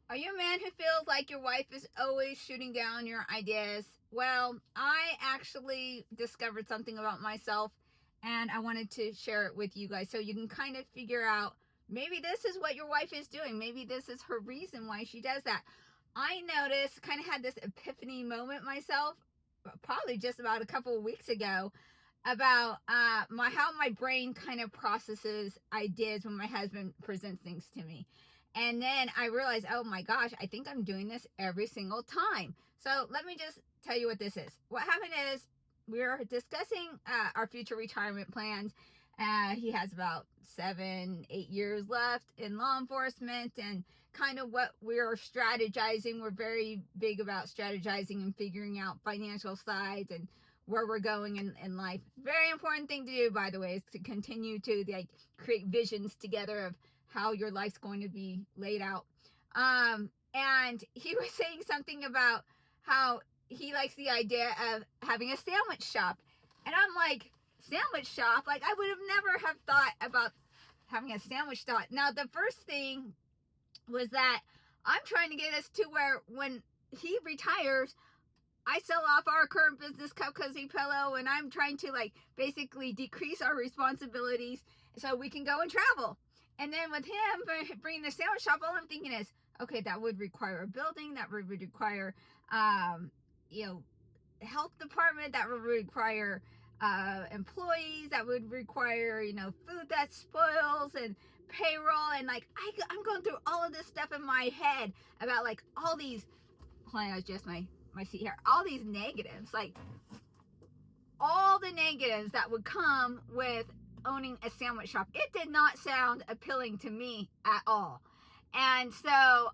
Are you a man who feels like your wife is always shooting down your ideas? Well, I actually discovered something about myself and I wanted to share it with you guys so you can kind of figure out maybe this is what your wife is doing. Maybe this is her reason why she does that. I noticed, kind of had this epiphany moment myself, probably just about a couple of weeks ago, about how my brain kind of processes ideas when my husband presents things to me. And then I realized, oh my gosh, I think I'm doing this every single time. So let me just tell you what this is. What happened is we were discussing our future retirement plans. He has about 7-8 years left in law enforcement, and kind of what we're strategizing. We're very big about strategizing and figuring out financial sides and where we're going in life. Very important thing to do, by the way, is to continue to create visions together of how your life's going to be laid out. And he was saying something about how he likes the idea of having a sandwich shop. And I'm like, sandwich shop? Like, I would have never have thought about having a sandwich shop. Now, the first thing was that I'm trying to get us to where when he retires, I sell off our current business, Cup Cozy Pillow, and I'm trying to basically decrease our responsibilities so we can go and travel. And then with him bringing the sandwich shop, all I'm thinking is, okay, that would require a building, that would require, health department, that would require employees, that would require, food that spoils and payroll. And I'm going through all of this stuff in my head about all these, hold on, I adjust my seat here, all these negatives, all the negatives that would come with owning a sandwich shop. It did not sound appealing to me at all. And so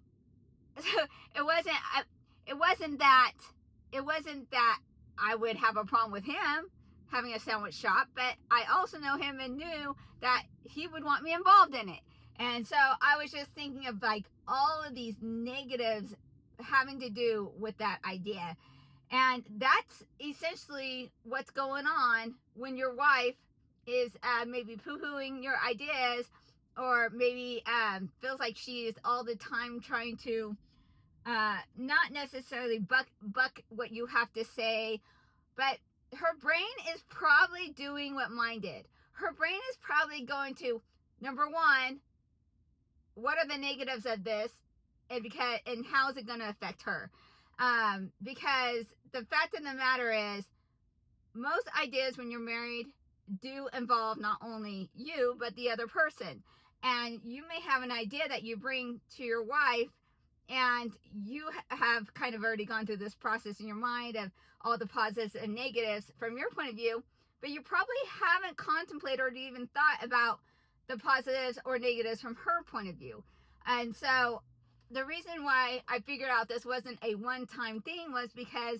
it wasn't that I would have a problem with him having a sandwich shop, but I also know him and knew that he would want me involved in it. And so I was just thinking of all of these negatives having to do with that idea. And that's essentially what's going on when your wife is maybe poo-pooing your ideas, or maybe feels like she is all the time trying to not necessarily buck what you have to say, but her brain is probably doing what mine did. Her brain is probably going to, number one, what are the negatives of this, and how is it going to affect her? Because the fact of the matter is, most ideas when you're married do involve not only you, but the other person. And you may have an idea that you bring to your wife, and you have kind of already gone through this process in your mind of all the positives and negatives from your point of view, but you probably haven't contemplated or even thought about the positives or negatives from her point of view. And so the reason why I figured out this wasn't a one-time thing was because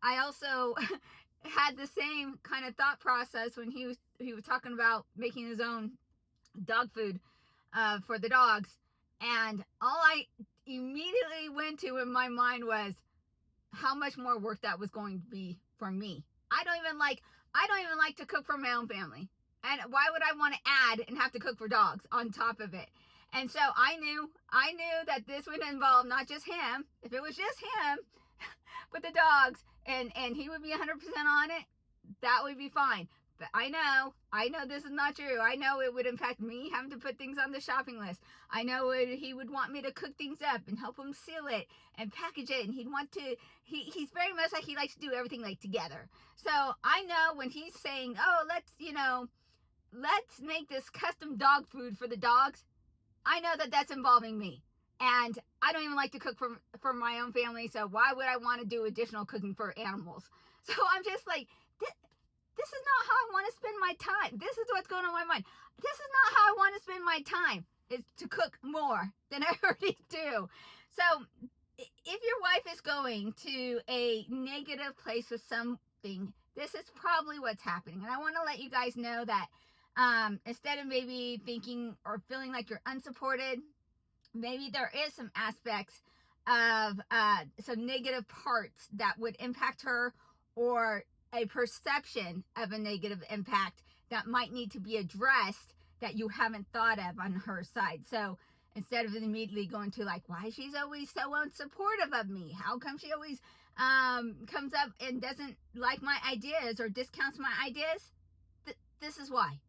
I also had the same kind of thought process when he was talking about making his own dog food for the dogs. And all I immediately went to in my mind was how much more work that was going to be for me. I don't even like to cook for my own family. And why would I want to add and have to cook for dogs on top of it? And so I knew that this would involve not just him. If it was just him, but the dogs, and he would be 100% on it, that would be fine. But I know this is not true. I know it would impact me having to put things on the shopping list. I know he would want me to cook things up and help him seal it and package it. And he's very much like he likes to do everything together. So I know when he's saying, oh, let's make this custom dog food for the dogs, I know that that's involving me. And I don't even like to cook for my own family, so why would I want to do additional cooking for animals? So I'm just like, this is not how I want to spend my time. This is what's going on in my mind. This is not how I want to spend my time, is to cook more than I already do. So if your wife is going to a negative place with something, this is probably what's happening. And I want to let you guys know that instead of maybe thinking or feeling like you're unsupported, maybe there is some aspects of some negative parts that would impact her, or a perception of a negative impact that might need to be addressed that you haven't thought of on her side. So instead of immediately going to like, why she's always so unsupportive of me? How come she always comes up and doesn't like my ideas or discounts my ideas? This is why.